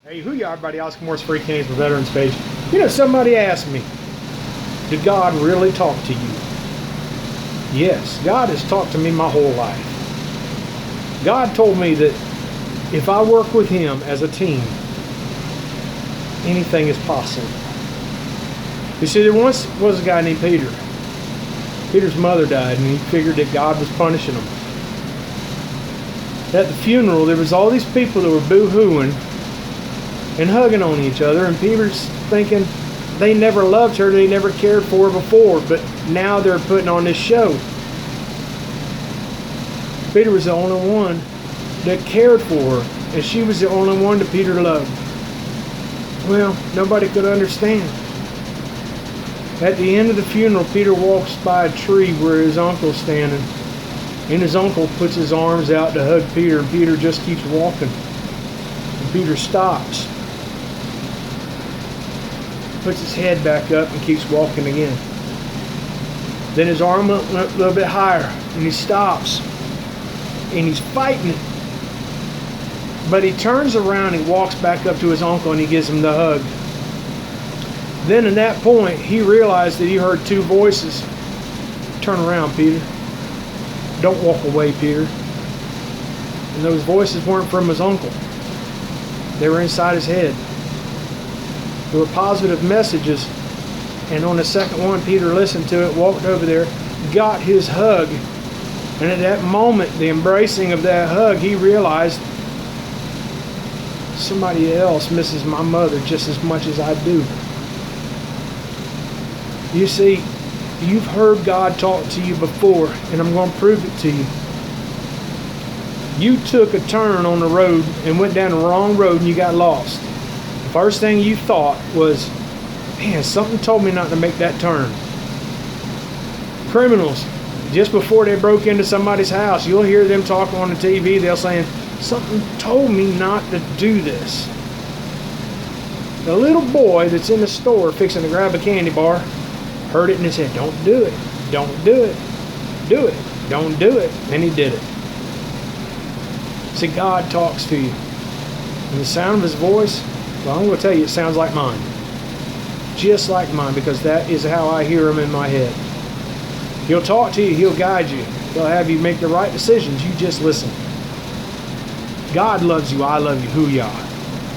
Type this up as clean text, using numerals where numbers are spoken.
Hey, who you are, everybody? Oscar Morris, Free Canadians for Veterans page. You know, somebody asked me, did God really talk to you? Yes, God has talked to me my whole life. God told me that if I work with Him as a team, anything is possible. You see, there once was a guy named Peter. Peter's mother died, and he figured that God was punishing him. At the funeral, there was all these people that were boo-hooing and hugging on each other, and Peter's thinking they never loved her, they never cared for her before, but now they're putting on this show. Peter was the only one that cared for her, and she was the only one that Peter loved. Well, nobody could understand. At the end of the funeral, Peter walks by a tree where his uncle's standing, and his uncle puts his arms out to hug Peter, and Peter just keeps walking. And Peter stops, puts his head back up, and keeps walking again. Then his arm went a little bit higher, and he stops, and he's fighting it. But he turns around and walks back up to his uncle, and he gives him the hug. Then at that point, he realized that he heard two voices. Turn around, Peter. Don't walk away, Peter. And those voices weren't from his uncle. They were inside his head. They were positive messages. And on the second one, Peter listened to it, walked over there, got his hug. And at that moment, the embracing of that hug, he realized somebody else misses my mother just as much as I do. You see, you've heard God talk to you before, and I'm going to prove it to you. You took a turn on the road and went down the wrong road and you got lost. The first thing you thought was, man, something told me not to make that turn. Criminals, just before they broke into somebody's house, you'll hear them talking on the TV. They'll say, something told me not to do this. The little boy that's in the store fixing to grab a candy bar heard it in his head. Don't do it. Don't do it. Do it. Don't do it. And he did it. See, God talks to you. And the sound of His voice, well, I'm going to tell you, it sounds like mine. Just like mine, because that is how I hear Him in my head. He'll talk to you. He'll guide you. He'll have you make the right decisions. You just listen. God loves you. I love you. Hoo-yah.